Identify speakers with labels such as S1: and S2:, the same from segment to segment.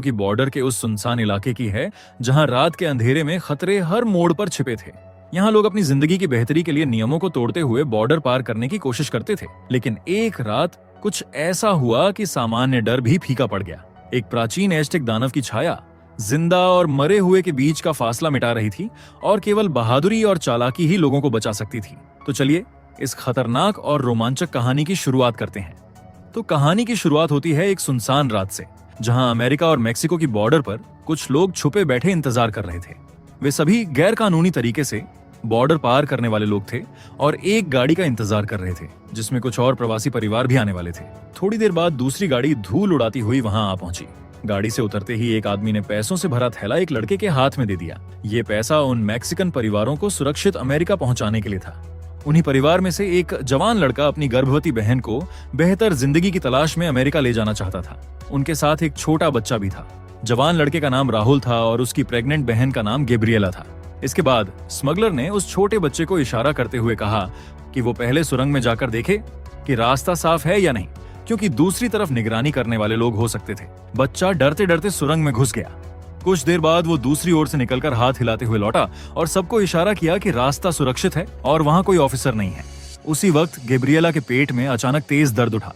S1: की बॉर्डर के उस सुनसान इलाके की है जहां रात के अंधेरे में खतरे हर मोड़ पर छिपे थे। यहाँ लोग अपनी जिंदगी की बेहतरी के लिए नियमों को तोड़ते हुए बॉर्डर पार करने की कोशिश करते थे, लेकिन एक रात कुछ ऐसा हुआ कि सामान्य डर भी फीका पड़ गया। एक प्राचीन एज़टेक दानव की छाया जिंदा और मरे हुए के बीच का फासला मिटा रही थी और केवल बहादुरी और चालाकी ही लोगों को बचा सकती थी। तो चलिए इस खतरनाक और रोमांचक कहानी की शुरुआत करते हैं। तो कहानी की शुरुआत होती है एक सुनसान रात से, जहां अमेरिका और मेक्सिको की बॉर्डर पर कुछ लोग छुपे बैठे इंतजार कर रहे थे। वे सभी गैर कानूनी तरीके से बॉर्डर पार करने वाले लोग थे और एक गाड़ी का इंतजार कर रहे थे जिसमें कुछ और प्रवासी परिवार भी आने वाले थे। थोड़ी देर बाद दूसरी गाड़ी धूल उड़ाती हुई वहां आ पहुंची। गाड़ी से उतरते ही एक आदमी ने पैसों से भरा थैला एक लड़के के हाथ में दे दिया। ये पैसा उन मैक्सिकन परिवारों को सुरक्षित अमेरिका पहुंचाने के लिए था। उन्हीं परिवार में से एक जवान लड़का अपनी गर्भवती बहन को बेहतर जिंदगी की तलाश में अमेरिका ले जाना चाहता था। उनके साथ एक छोटा बच्चा भी था। जवान लड़के का नाम राहुल था और उसकी प्रेग्नेंट बहन का नाम गैब्रिएला था। इसके बाद स्मगलर ने उस छोटे बच्चे को इशारा करते हुए कहा कि वो पहले सुरंग में जाकर देखे कि रास्ता साफ है या नहीं, क्योंकि दूसरी तरफ निगरानी करने वाले लोग हो सकते थे। बच्चा डरते डरते सुरंग में घुस गया। कुछ देर बाद वो दूसरी ओर से निकलकर हाथ हिलाते हुए लौटा और सबको इशारा किया कि रास्ता सुरक्षित है और वहां कोई ऑफिसर नहीं है। उसी वक्त गैब्रिएला के पेट में अचानक तेज दर्द उठा।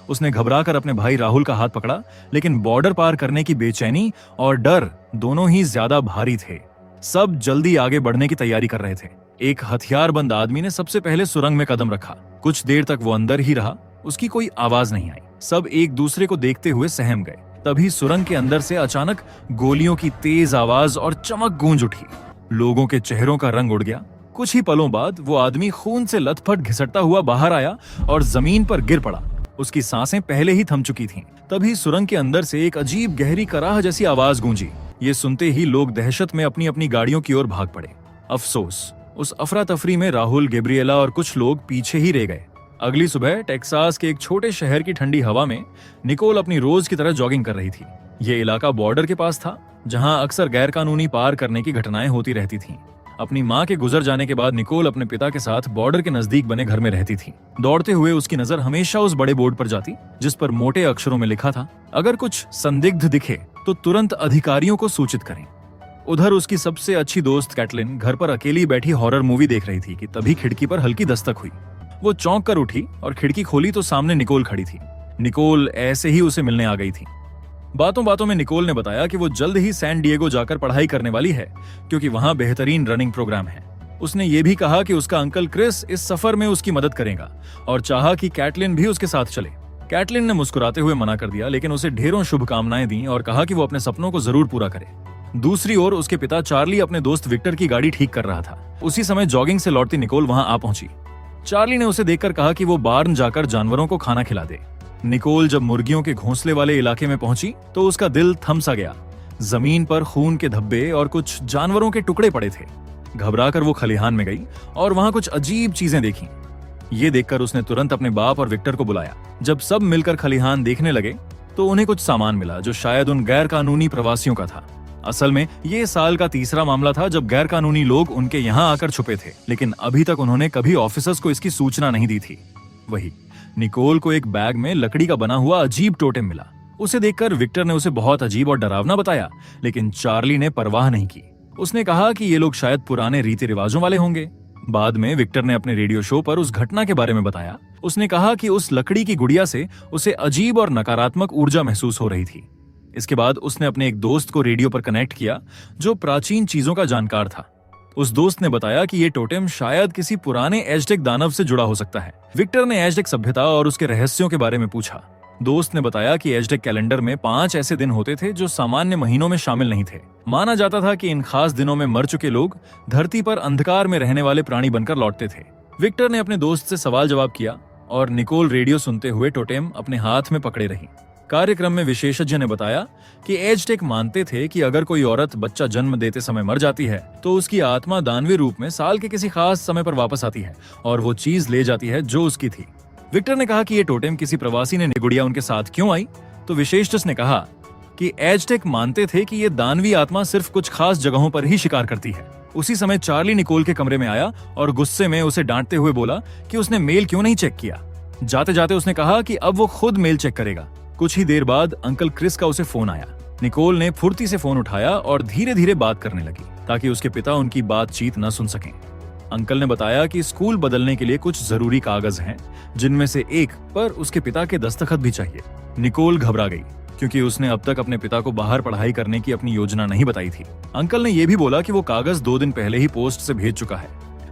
S1: उसने घबराकर अपने भाई राहुल का हाथ पकड़ा, लेकिन बॉर्डर पार करने की बेचैनी और डर दोनों ही ज्यादा भारी थे। सब जल्दी आगे बढ़ने की तैयारी कर रहे थे। एक हथियारबंद आदमी ने सबसे पहले सुरंग में कदम रखा। कुछ देर तक वो अंदर ही रहा। उसकी कोई आवाज नहीं आई। सब एक दूसरे को देखते हुए सहम गए। तभी सुरंग के अंदर से अचानक गोलियों की तेज आवाज और चमक गूंज उठी। लोगों के चेहरों का रंग उड़ गया। कुछ ही पलों बाद वो आदमी खून से लथपथ घिसटता हुआ बाहर आया और जमीन पर गिर पड़ा। उसकी सांसें पहले ही थम चुकी थीं। तभी सुरंग के अंदर से एक अजीब गहरी कराह जैसी आवाज गूंजी। ये सुनते ही लोग दहशत में अपनी अपनी गाड़ियों की ओर भाग पड़े। अफसोस, उस अफरा तफरी में राहुल, गैब्रिएला और कुछ लोग पीछे ही रह गए। अगली सुबह टेक्सास के एक छोटे शहर की ठंडी हवा में निकोल अपनी रोज की तरह जॉगिंग कर रही थी। ये इलाका बॉर्डर के पास था, जहां अक्सर गैरकानूनी पार करने की घटनाएं होती रहती थीं। अपनी मां के गुजर जाने के बाद निकोल अपने पिता के साथ बॉर्डर के नजदीक बने घर में रहती थी। दौड़ते हुए उसकी नजर हमेशा उस बड़े बोर्ड पर जाती जिस पर मोटे अक्षरों में लिखा था, अगर कुछ संदिग्ध दिखे तो तुरंत अधिकारियों को सूचित करें। उधर उसकी सबसे अच्छी दोस्त कैटलिन घर पर अकेली बैठी हॉरर मूवी देख रही थी कि तभी खिड़की पर हल्की दस्तक हुई। वो चौंक कर उठी और खिड़की खोली तो सामने निकोल खड़ी थी। निकोल ऐसे ही उसे मिलने आ गई थी। बातों बातों में निकोल ने बताया कि वो जल्द ही सैन डिएगो जाकर पढ़ाई करने वाली है, क्योंकि वहां बेहतरीन रनिंग प्रोग्राम है। उसने ये भी कहा कि उसका अंकल क्रिस इस सफर में उसकी मदद करेगा और चाहा कि कैटलिन भी उसके साथ चले। कैटलिन ने मुस्कुराते हुए मना कर दिया, लेकिन उसे ढेरों शुभकामनाएं दी और कहा कि वो अपने सपनों को जरूर पूरा करे। दूसरी ओर उसके पिता चार्ली अपने दोस्त विक्टर की गाड़ी ठीक कर रहा था। उसी समय जॉगिंग से लौटती निकोल वहां आ पहुंची। चार्ली ने उसे देखकर कहा कि वो बार्न जाकर जानवरों को खाना खिला दे। निकोल जब मुर्गियों के घोंसले वाले इलाके में पहुंची तो उसका दिल थम सा गया। जमीन पर खून के धब्बे और कुछ जानवरों के टुकड़े पड़े थे। घबराकर वो खलिहान में गई और वहां कुछ अजीब चीजें देखी। ये देखकर उसने तुरंत अपने बाप और विक्टर को बुलाया। जब सब मिलकर खलिहान देखने लगे तो उन्हें कुछ सामान मिला जो शायद उन गैर कानूनी प्रवासियों का था। असल में ये साल का तीसरा मामला था जब गैर कानूनी लोग उनके यहाँ आकर छुपे थे, लेकिन अभी तक उन्होंने कभी ऑफिसर्स को इसकी सूचना नहीं दी थी। वही निकोल को एक बैग में लकड़ी का बना हुआ अजीब टोटेम मिला। उसे देखकर विक्टर ने उसे बहुत अजीब और डरावना बताया, लेकिन चार्ली ने परवाह नहीं की। उसने कहा कि ये लोग शायद पुराने रीति रिवाजों वाले होंगे। बाद में विक्टर ने अपने रेडियो शो पर उस घटना के बारे में बताया। उसने कहा कि उस लकड़ी की गुड़िया से उसे अजीब और नकारात्मक ऊर्जा महसूस हो रही थी। इसके बाद उसने अपने एक दोस्त को रेडियो पर कनेक्ट किया जो प्राचीन चीजों का जानकार था। उस दोस्त ने बताया कि ये टोटेम शायद किसी पुराने एज़टेक दानव से जुड़ा हो सकता है। विक्टर ने एज़टेक सभ्यता और उसके रहस्यों के बारे में पूछा। दोस्त ने बताया कि एज़टेक कैलेंडर में 5 ऐसे दिन होते थे जो सामान्य महीनों में शामिल नहीं थे। माना जाता था कि इन खास दिनों में मर चुके लोग धरती पर अंधकार में रहने वाले प्राणी बनकर लौटते थे। विक्टर ने अपने दोस्त से सवाल जवाब किया और निकोल रेडियो सुनते हुए टोटेम अपने हाथ में पकड़े रही। कार्यक्रम में विशेषज्ञ ने बताया कि एज़टेक मानते थे कि अगर कोई औरत बच्चा जन्म देते समय मर जाती है तो उसकी आत्मा दानवी रूप में साल के किसी खास समय पर वापस आती है और वो चीज ले जाती है जो उसकी थी। विक्टर ने कहा कि ये टोटेम किसी प्रवासी ने गुड़िया उनके साथ क्यों आई, तो विशेषज्ञ ने कहा कि एज़टेक मानते थे कि ये दानवी आत्मा सिर्फ कुछ खास जगहों पर ही शिकार करती है। उसी समय चार्ली निकोल के कमरे में आया और गुस्से में उसे डांटते हुए बोला कि उसने मेल क्यों नहीं चेक किया। जाते जाते उसने कहा कि अब वो खुद मेल चेक करेगा। कुछ ही देर बाद अंकल क्रिस का उसे फोन आया। निकोल ने फुर्ती से फोन उठाया और धीरे धीरे बात करने लगी ताकि उसके पिता उनकी बातचीत न सुन सकें। अंकल ने बताया कि स्कूल बदलने के लिए कुछ जरूरी कागज हैं, जिनमें से एक पर उसके पिता के दस्तखत भी चाहिए। निकोल घबरा गई क्योंकि उसने अब तक अपने पिता को बाहर पढ़ाई करने की अपनी योजना नहीं बताई थी। अंकल ने यह भी बोला कि वो कागज 2 दिन पहले ही पोस्ट से भेज चुका है।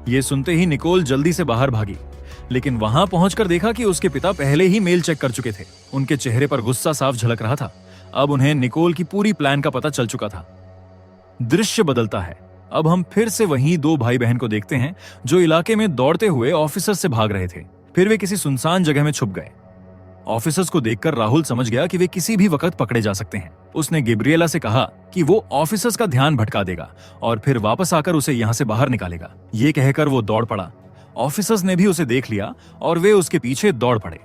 S1: ये सुनते ही निकोल जल्दी से बाहर भागी, लेकिन वहां पहुंचकर देखा कि उसके पिता पहले ही मेल चेक कर चुके थे। उनके चेहरे पर गुस्सा साफ झलक रहा था। अब उन्हें निकोल की पूरी प्लान का पता चल चुका था। दृश्य बदलता है। अब हम फिर से वही 2 भाई बहन को देखते हैं जो इलाके में दौड़ते हुए ऑफिसर्स से भाग रहे थे। फिर वे किसी सुनसान जगह में छुप गए। ऑफिसर्स को देखकर राहुल समझ गया कि वे किसी भी वक्त पकड़े जा सकते हैं। उसने गैब्रिएला से कहा कि वो ऑफिसर्स का ध्यान भटका देगा और फिर वापस आकर उसे यहाँ से बाहर निकालेगा। ये कहकर वो दौड़ पड़ा। ऑफिसर्स ने भी उसे देख लिया और वे उसके पीछे दौड़ पड़े।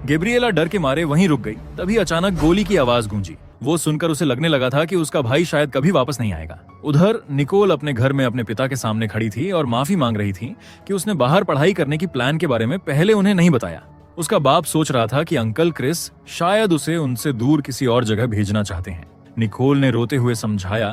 S1: गैब्रिएला डर के मारे वहीं रुक गई। तभी अचानक गोली की आवाज गूंजी। वो सुनकर उसे लगने लगा था कि उसका भाई शायद कभी वापस नहीं आएगा। उधर निकोल अपने घर में अपने पिता के सामने खड़ी थी और माफी मांग रही थी कि उसने बाहर पढ़ाई करने की प्लान के बारे में पहले उन्हें नहीं बताया। उसका बाप सोच रहा था कि अंकल क्रिस शायद उसे उनसे दूर किसी और जगह भेजना चाहते हैं। निकोल ने रोते हुए समझाया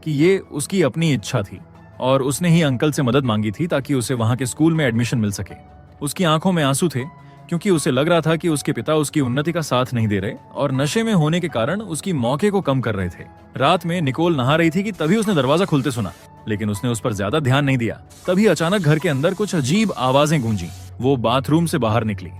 S1: कि ये उसकी अपनी इच्छा थी और उसने ही अंकल से मदद मांगी थी ताकि उसे वहां के स्कूल में एडमिशन मिल सके। उसकी आंखों में आंसू थे क्योंकि उसे लग रहा था कि उसके पिता उसकी उन्नति का साथ नहीं दे रहे और नशे में होने के कारण उसकी मौके को कम कर रहे थे। रात में निकोल नहा रही थी कि तभी उसने दरवाजा खुलते सुना, लेकिन उसने उस पर ज्यादा ध्यान नहीं दिया। तभी अचानक घर के अंदर कुछ अजीब आवाजें गूंजी। वो बाथरूम से बाहर निकली।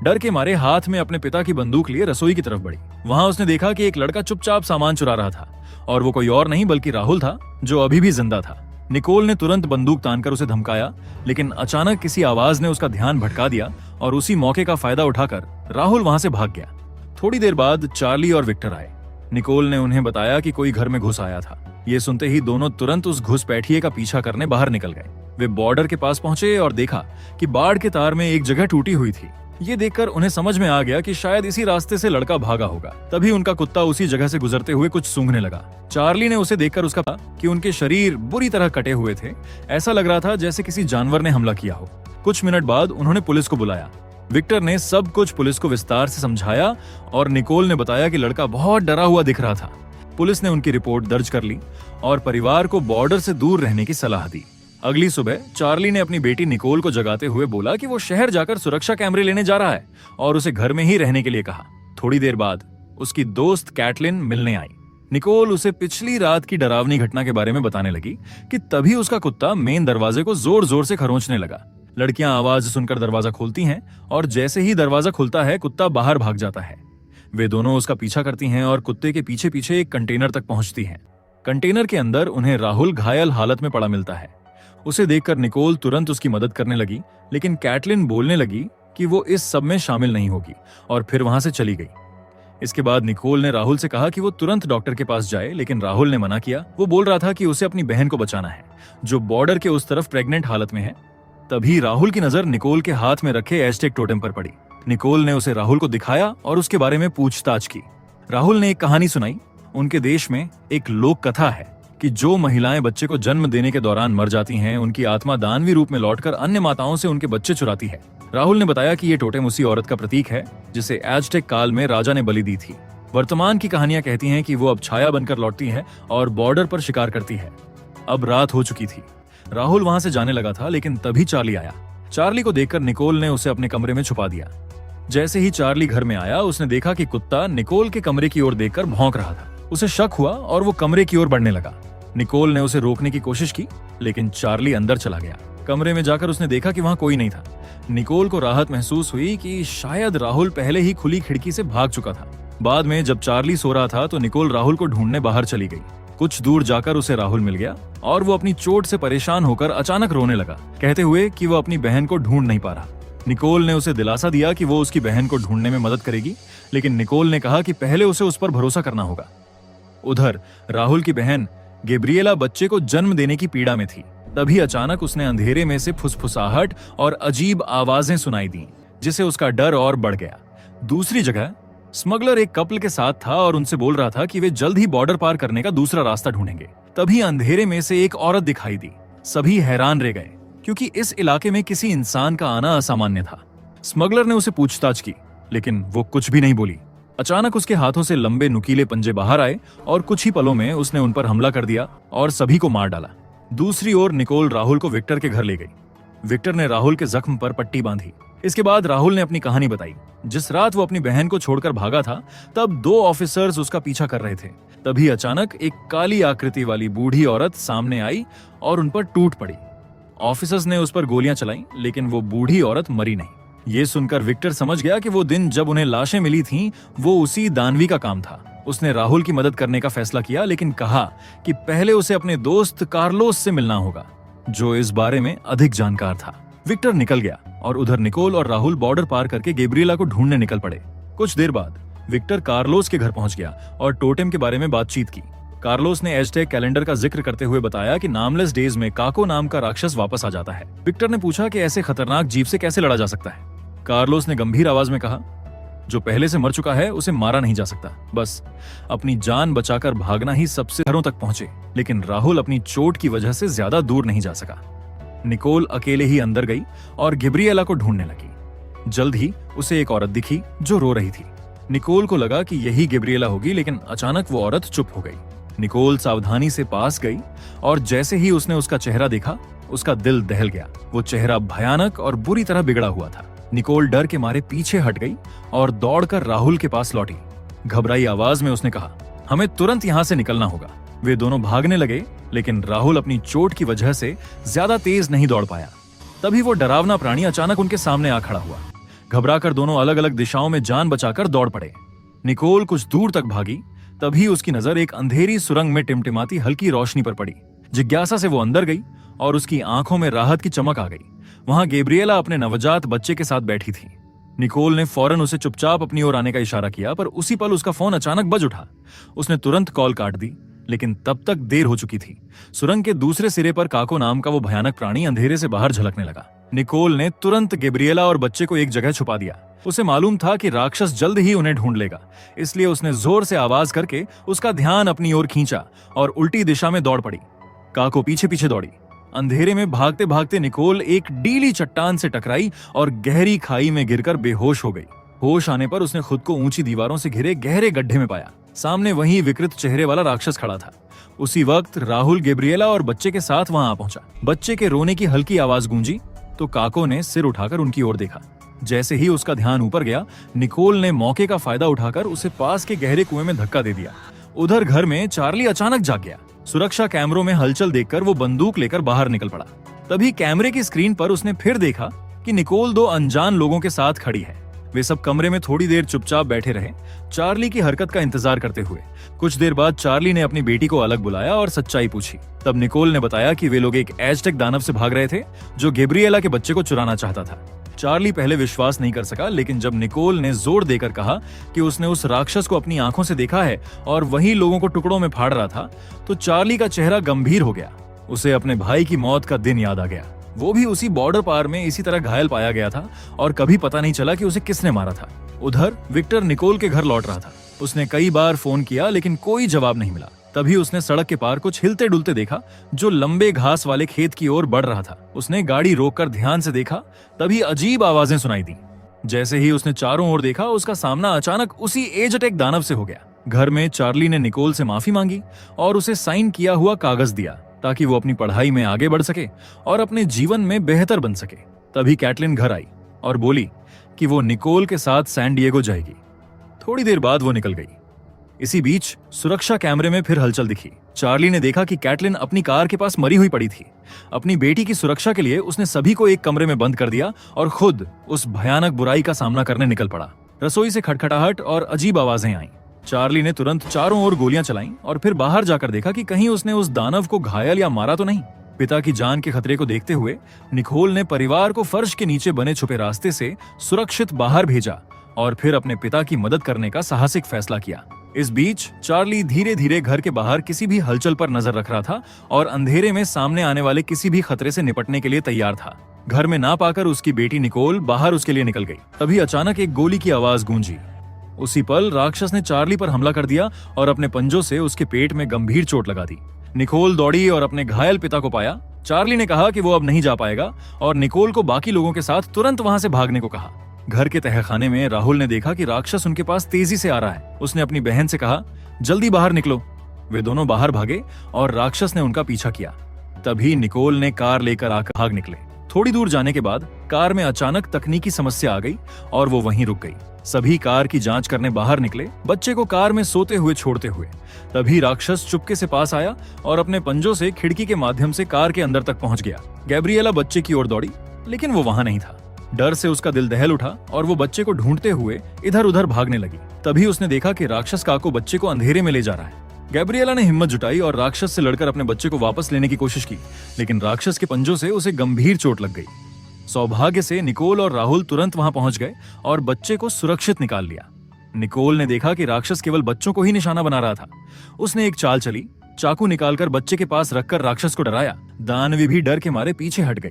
S1: डर के मारे हाथ में अपने पिता की बंदूक लिए रसोई की तरफ बढ़ी। वहां उसने देखा कि एक लड़का चुपचाप सामान चुरा रहा था और वो कोई और नहीं बल्कि राहुल था, जो अभी भी जिंदा था। निकोल ने तुरंत बंदूक तानकर उसे धमकाया, लेकिन अचानक किसी आवाज ने उसका ध्यान भटका दिया और उसी मौके का फायदा उठाकर राहुल वहां से भाग गया। थोड़ी देर बाद चार्ली और विक्टर आए। निकोल ने उन्हें बताया कि कोई घर में घुस आया था। ये सुनते ही दोनों तुरंत उस घुसपैठिए का पीछा करने बाहर निकल गए। वे बॉर्डर के पास पहुंचे और देखा कि बाढ़ के तार में एक जगह टूटी हुई थी। ये देखकर उन्हें समझ में आ गया कि शायद इसी रास्ते से लड़का भागा होगा। तभी उनका कुत्ता उसी जगह से गुजरते हुए कुछ सूंघने लगा। चार्ली ने उसे देखकर उसका कहा कि उनके शरीर बुरी तरह कटे हुए थे। ऐसा लग रहा था जैसे किसी जानवर ने हमला किया हो। कुछ मिनट बाद उन्होंने पुलिस को बुलाया। विक्टर ने सब कुछ पुलिस को विस्तार से समझाया और निकोल ने बताया कि लड़का बहुत डरा हुआ दिख रहा था। पुलिस ने उनकी रिपोर्ट दर्ज कर ली और परिवार को बॉर्डर से दूर रहने की सलाह दी। अगली सुबह चार्ली ने अपनी बेटी निकोल को जगाते हुए बोला कि वो शहर जाकर सुरक्षा कैमरे लेने जा रहा है और उसे घर में ही रहने के लिए कहा। थोड़ी देर बाद उसकी दोस्त कैटलिन मिलने आई। निकोल उसे पिछली रात की डरावनी घटना के बारे में बताने लगी कि तभी उसका कुत्ता मेन दरवाजे को जोर जोर से खरोंचने लगा। लड़कियां आवाज सुनकर दरवाजा खोलती हैं और जैसे ही दरवाजा खुलता है कुत्ता बाहर भाग जाता है। वे दोनों उसका पीछा करती हैं और कुत्ते के पीछे पीछे एक कंटेनर तक पहुंचती हैं। कंटेनर के अंदर उन्हें राहुल घायल हालत में पड़ा मिलता है। उसे देखकर निकोल तुरंत उसकी मदद करने लगी, लेकिन कैटलिन बोलने लगी कि वो इस सब में शामिल नहीं होगी और फिर वहां से चली गई। इसके बाद निकोल ने राहुल से कहा कि वो तुरंत डॉक्टर के पास जाए, लेकिन राहुल ने मना किया। वो बोल रहा था कि उसे अपनी बहन को बचाना है, जो बॉर्डर के उस तरफ प्रेग्नेंट हालत में है। तभी राहुल की नजर निकोल के हाथ में रखे एज़टेक टोटेम पर पड़ी। निकोल ने उसे राहुल को दिखाया और उसके बारे में पूछताछ की। राहुल ने एक कहानी सुनाई। उनके देश में एक लोक कथा है कि जो महिलाएं बच्चे को जन्म देने के दौरान मर जाती हैं, उनकी आत्मा दानवी रूप में लौटकर अन्य माताओं से उनके बच्चे चुराती है। राहुल ने बताया कि ये टोटेम उसी औरत का प्रतीक है जिसे एज़टेक काल में राजा ने बलि दी थी। वर्तमान की कहानियां कहती हैं कि वो अब छाया बनकर लौटती है और बॉर्डर पर शिकार करती है। अब रात हो चुकी थी। राहुल वहां से जाने लगा था, लेकिन तभी चार्ली आया। चार्ली को देखकर निकोल ने उसे अपने कमरे में छुपा दिया। जैसे ही चार्ली घर में आया, उसने देखा कि कुत्ता निकोल के कमरे की ओर देखकर भौंक रहा था। उसे शक हुआ और वो कमरे की ओर बढ़ने लगा। निकोल ने उसे रोकने की कोशिश की, लेकिन चार्ली अंदर चला गया। कमरे में जाकर उसने देखा कि वहां कोई नहीं था। निकोल को राहत महसूस हुई कि शायद राहुल पहले ही खुली खिड़की से भाग चुका था। बाद में जब चार्ली सो रहा था तो निकोल राहुल को ढूंढने बाहर चली गई। कुछ दूर जाकर उसे राहुल मिल गया और वो अपनी चोट से परेशान होकर अचानक रोने लगा, कहते हुए कि वो अपनी बहन को ढूंढ नहीं पा रहा। निकोल ने उसे दिलासा दिया कि वो उसकी बहन को ढूंढने में मदद करेगी, लेकिन निकोल ने कहा कि पहले उसे उस पर भरोसा करना होगा। उधर राहुल की बहन गैब्रिएला बच्चे को जन्म देने की पीड़ा में थी। तभी अचानक उसने अंधेरे में से फुसफुसाहट और अजीब आवाजें सुनाई दी, जिससे उसका डर और बढ़ गया। दूसरी जगह स्मगलर एक कपल के साथ था और उनसे बोल रहा था कि वे जल्द ही बॉर्डर पार करने का दूसरा रास्ता ढूंढेंगे। तभी अंधेरे में से एक औरत दिखाई दी। सभी हैरान रह गए क्योंकि इस इलाके में किसी इंसान का आना असामान्य था। स्मगलर ने उसे पूछताछ की, लेकिन वो कुछ भी नहीं बोली। अचानक उसके हाथों से लंबे नुकीले पंजे बाहर आए और कुछ ही पलों में उसने उन पर हमला कर दिया और सभी को मार डाला। दूसरी ओर निकोल राहुल को विक्टर के घर ले गई। विक्टर ने राहुल के जख्म पर पट्टी बांधी। इसके बाद राहुल ने अपनी कहानी बताई। जिस रात वो अपनी बहन को छोड़कर भागा था, तब 2 ऑफिसर्स उसका पीछा कर रहे थे। तभी अचानक एक काली आकृति वाली बूढ़ी औरत सामने आई और उन पर टूट पड़ी। ऑफिसर्स ने उस पर गोलियां चलाईं, लेकिन वो बूढ़ी औरत मरी नहीं। ये सुनकर विक्टर समझ गया कि वो दिन जब उन्हें लाशें मिली थीं, वो उसी दानवी का काम था। उसने राहुल की मदद करने का फैसला किया, लेकिन कहा कि पहले उसे अपने दोस्त कार्लोस से मिलना होगा, जो इस बारे में अधिक जानकार था। विक्टर निकल गया और उधर निकोल और राहुल बॉर्डर पार करके गैब्रिएला को ढूंढने निकल पड़े। कुछ देर बाद विक्टर कार्लोस के घर पहुंच गया और टोटेम के बारे में बातचीत की। कार्लोस ने एज़टेक कैलेंडर का जिक्र करते हुए बताया कि नामलेस डेज में काको नाम का राक्षस वापस आ जाता है। विक्टर ने पूछा कि ऐसे खतरनाक जीव से कैसे लड़ा जा सकता है। कार्लोस ने गंभीर आवाज में कहा, जो पहले से मर चुका है उसे मारा नहीं जा सकता, बस अपनी जान बचाकर भागना ही सबसे घरों तक पहुंचे। लेकिन राहुल अपनी चोट की वजह से ज्यादा दूर नहीं जा सका। निकोल अकेले ही अंदर गई और गैब्रिएला को ढूंढने लगी। जल्द ही उसे एक औरत दिखी जो रो रही थी। निकोल को लगा कि यही गैब्रिएला होगी, लेकिन अचानक वो औरत चुप हो गई। निकोल सावधानी से पास गई और जैसे ही उसने उसका चेहरा देखा, उसका दिल दहल गया। वो चेहरा भयानक और बुरी तरह बिगड़ा हुआ था। निकोल डर के मारे पीछे हट गई और दौड़कर राहुल के पास लौटी। घबराई आवाज में उसने कहा, हमें तुरंत यहाँ से निकलना होगा। वे दोनों भागने लगे, लेकिन राहुल अपनी चोट की वजह से ज्यादा तेज नहीं दौड़ पाया। तभी वो डरावना प्राणी अचानक उनके सामने आ खड़ा हुआ। घबराकर दोनों अलग अलग दिशाओं में जान बचाकर दौड़ पड़े। निकोल कुछ दूर तक भागी, तभी उसकी नजर एक अंधेरी सुरंग में टिमटिमाती हल्की रोशनी पर पड़ी। जिज्ञासा से वो अंदर गई और उसकी आंखों में राहत की चमक आ गई। वहां गैब्रिएला अपने नवजात बच्चे के साथ बैठी थी। निकोल ने फौरन उसे चुपचाप अपनी ओर आने का इशारा किया, पर उसी पल उसका फोन अचानक बज उठा। उसने तुरंत कॉल काट दी, लेकिन तब तक देर हो चुकी थी। सुरंग के दूसरे सिरे पर काको नाम का वो भयानक प्राणी अंधेरे से बाहर झलकने लगा। निकोल ने तुरंत गैब्रिएला और बच्चे को एक जगह छुपा दिया। उसे मालूम था कि राक्षस जल्द ही उन्हें ढूंढ लेगा, इसलिए उसने जोर से आवाज करके उसका ध्यान अपनी ओर खींचा और उल्टी दिशा में दौड़ पड़ी। काको पीछे पीछे दौड़ी। अंधेरे में भागते भागते निकोल एक डीली चट्टान से टकराई और गहरी खाई में गिरकर बेहोश हो गई। होश आने पर उसने खुद को ऊंची दीवारों से घिरे गहरे गड्ढे में पाया। सामने वही विकृत चेहरे वाला राक्षस खड़ा था। उसी वक्त राहुल गैब्रिएला और बच्चे के साथ वहां आ पहुंचा। बच्चे के रोने की हल्की आवाज गूंजी तो काको ने सिर उठाकर उनकी ओर देखा। जैसे ही उसका ध्यान ऊपर गया, निकोल ने मौके का फायदा उठाकर उसे पास के गहरे कुएं में धक्का दे दिया। उधर घर में चार्ली अचानक जाग गया। सुरक्षा कैमरों में हलचल देखकर वो बंदूक लेकर बाहर निकल पड़ा। तभी कैमरे की स्क्रीन पर उसने फिर देखा कि निकोल 2 अनजान लोगों के साथ खड़ी है। वे सब कमरे में थोड़ी देर चुपचाप बैठे रहे, चार्ली की हरकत का इंतजार करते हुए। कुछ देर बाद चार्ली ने अपनी बेटी को अलग बुलाया और सच्चाई पूछी। तब निकोल ने बताया कि वे लोग एक एज़टेक दानव से भाग रहे थे, जो गैब्रिएला के बच्चे को चुराना चाहता था। चार्ली पहले विश्वास नहीं कर सका, लेकिन जब निकोल ने जोर देकर कहा कि उसने उस राक्षस को अपनी आंखों से देखा है और वही लोगों को टुकड़ों में फाड़ रहा था, तो चार्ली का चेहरा गंभीर हो गया। उसे अपने भाई की मौत का दिन याद आ गया। वो भी उसी बॉर्डर पार में इसी तरह घायल पाया गया था और कभी पता नहीं चला कि उसे किसने मारा था। उधर विक्टर निकोल के घर लौट रहा था। उसने कई बार फोन किया, लेकिन कोई जवाब नहीं मिला। तभी उसने सड़क के पार कुछ हिलते डुलते देखा, जो लंबे घास वाले खेत की ओर बढ़ रहा था। उसने गाड़ी रोककर ध्यान से देखा, तभी अजीब आवाजें सुनाई दी। जैसे ही उसने चारों ओर देखा, उसका सामना अचानक उसी एज़टेक दानव से हो गया। घर में चार्ली ने निकोल से माफी मांगी और उसे साइन किया हुआ कागज दिया, ताकि वो अपनी पढ़ाई में आगे बढ़ सके और अपने जीवन में बेहतर बन सके। तभी कैटलिन घर आई और बोली कि वो निकोल के साथ सैन डिएगो जाएगी। थोड़ी देर बाद वो निकल गई। इसी बीच सुरक्षा कैमरे में फिर हलचल दिखी। चार्ली ने देखा कि कैटलिन अपनी कार के पास मरी हुई पड़ी थी। अपनी बेटी की सुरक्षा के लिए उसने सभी को एक कमरे में बंद कर दिया और खुद उस भयानक बुराई का सामना करने निकल पड़ा। रसोई से खटखटाहट और अजीब आवाजें आईं। चार्ली ने तुरंत चारों ओर गोलियां चलाईं और फिर बाहर जाकर देखा कि कहीं उसने उस दानव को घायल या मारा तो नहीं। पिता की जान के खतरे को देखते हुए निकोल ने परिवार को फर्श के नीचे बने छुपे रास्ते से सुरक्षित बाहर भेजा और फिर अपने पिता की मदद करने का साहसिक फैसला किया। इस बीच चार्ली धीरे धीरे घर के बाहर किसी भी हलचल पर नजर रख रहा था और अंधेरे में सामने आने वाले किसी भी खतरे से निपटने के लिए तैयार था। घर में ना पाकर उसकी बेटी निकोल बाहर उसके लिए निकल गई। तभी अचानक एक गोली की आवाज गूंजी। उसी पल राक्षस ने चार्ली पर हमला कर दिया और अपने पंजों से उसके पेट में गंभीर चोट लगा दी। निकोल दौड़ी और अपने घायल पिता को पाया। चार्ली ने कहा कि वो अब नहीं जा पाएगा और निकोल को बाकी लोगों के साथ तुरंत वहां से भागने को कहा। घर के तहखाने में राहुल ने देखा कि राक्षस उनके पास तेजी से आ रहा है। उसने अपनी बहन से कहा, जल्दी बाहर निकलो। वे दोनों बाहर भागे और राक्षस ने उनका पीछा किया। तभी निकोल ने कार लेकर आकर भाग निकले। थोड़ी दूर जाने के बाद कार में अचानक तकनीकी समस्या आ गई और वो वहीं रुक गई। सभी कार की जांच करने बाहर निकले, बच्चे को कार में सोते हुए छोड़ते हुए। तभी राक्षस चुपके से पास आया और अपने पंजों से खिड़की के माध्यम से कार के अंदर तक पहुंच गया। गैब्रिएला बच्चे की ओर दौड़ी, लेकिन वो वहां नहीं था। डर से उसका दिल दहल उठा और वो बच्चे को ढूंढते हुए इधर उधर भागने लगी। तभी उसने देखा कि राक्षस काको बच्चे को अंधेरे में ले जा रहा है। गैब्रिएला ने हिम्मत जुटाई और राक्षस से लड़कर अपने बच्चे को वापस लेने की कोशिश की, लेकिन राक्षस के पंजों से उसे गंभीर चोट लग गई। सौभाग्य से निकोल और राहुल तुरंत वहां पहुंच गए और बच्चे को सुरक्षित निकाल लिया। निकोल ने देखा कि राक्षस केवल बच्चों को ही निशाना बना रहा था। उसने एक चाल चली, चाकू निकालकर बच्चे के पास रखकर राक्षस को डराया। दानवी भी डर के मारे पीछे हट गई।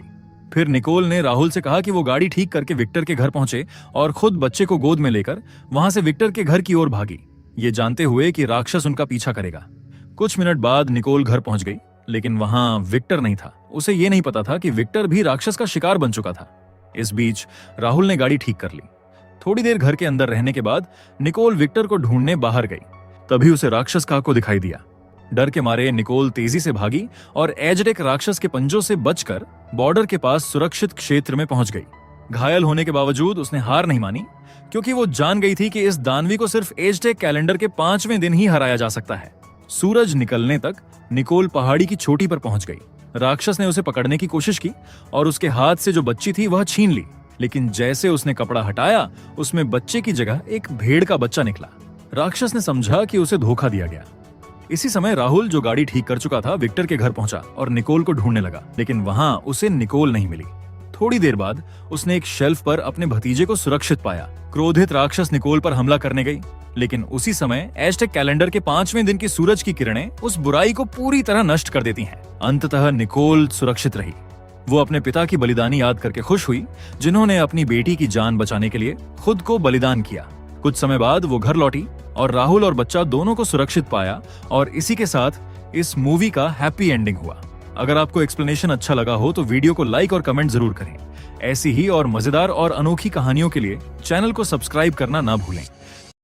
S1: फिर निकोल ने राहुल से कहा कि वो गाड़ी ठीक करके विक्टर के घर पहुंचे और खुद बच्चे को गोद में लेकर वहां से विक्टर के घर की ओर भागी, ये जानते हुए कि राक्षस उनका पीछा करेगा। कुछ मिनट बाद निकोल घर पहुंच गई, लेकिन वहां विक्टर नहीं था। उसे ये नहीं पता था कि विक्टर भी राक्षस का शिकार बन चुका था। इस बीच राहुल ने गाड़ी ठीक कर ली। थोड़ी देर घर के अंदर रहने के बाद निकोल विक्टर को ढूंढने बाहर गई। तभी उसे राक्षस काको दिखाई दिया। डर के मारे निकोल तेजी से भागी और एजटेक राक्षस के पंजों से बचकर बॉर्डर के पास सुरक्षित क्षेत्र में पहुंच गई। घायल होने के बावजूद उसने हार नहीं मानी, क्योंकि वो जान गई थी कि इस दानवी को सिर्फ एजटेक कैलेंडर के 5वें दिन ही हराया जा सकता है। सूरज निकलने तक निकोल पहाड़ी की चोटी पर पहुंच गई। राक्षस ने उसे पकड़ने की कोशिश की और उसके हाथ से जो बच्ची थी वह छीन ली, लेकिन जैसे उसने कपड़ा हटाया उसमें बच्चे की जगह एक भेड़ का बच्चा निकला। राक्षस ने समझा कि उसे धोखा दिया गया। इसी समय राहुल, जो गाड़ी ठीक कर चुका था, विक्टर के घर पहुंचा और निकोल को ढूंढने लगा, लेकिन वहां उसे निकोल नहीं मिली। थोड़ी देर बाद उसने एक शेल्फ पर अपने भतीजे को सुरक्षित पाया। क्रोधित राक्षस निकोल पर हमला करने गई, लेकिन उसी समय एजटेक कैलेंडर के 5वें दिन की सूरज की किरणें उस बुराई को पूरी तरह नष्ट कर देती हैं। अंततः निकोल सुरक्षित रही। वो अपने पिता की बलिदानी याद करके खुश हुई, जिन्होंने अपनी बेटी की जान बचाने के लिए खुद को बलिदान किया। कुछ समय बाद वो घर लौटी और राहुल और बच्चा दोनों को सुरक्षित पाया, और इसी के साथ इस मूवी का हैप्पी एंडिंग हुआ। अगर आपको एक्सप्लेनेशन अच्छा लगा हो तो वीडियो को लाइक और कमेंट जरूर करें। ऐसी ही और मजेदार और अनोखी कहानियों के लिए चैनल को सब्सक्राइब करना ना भूलें।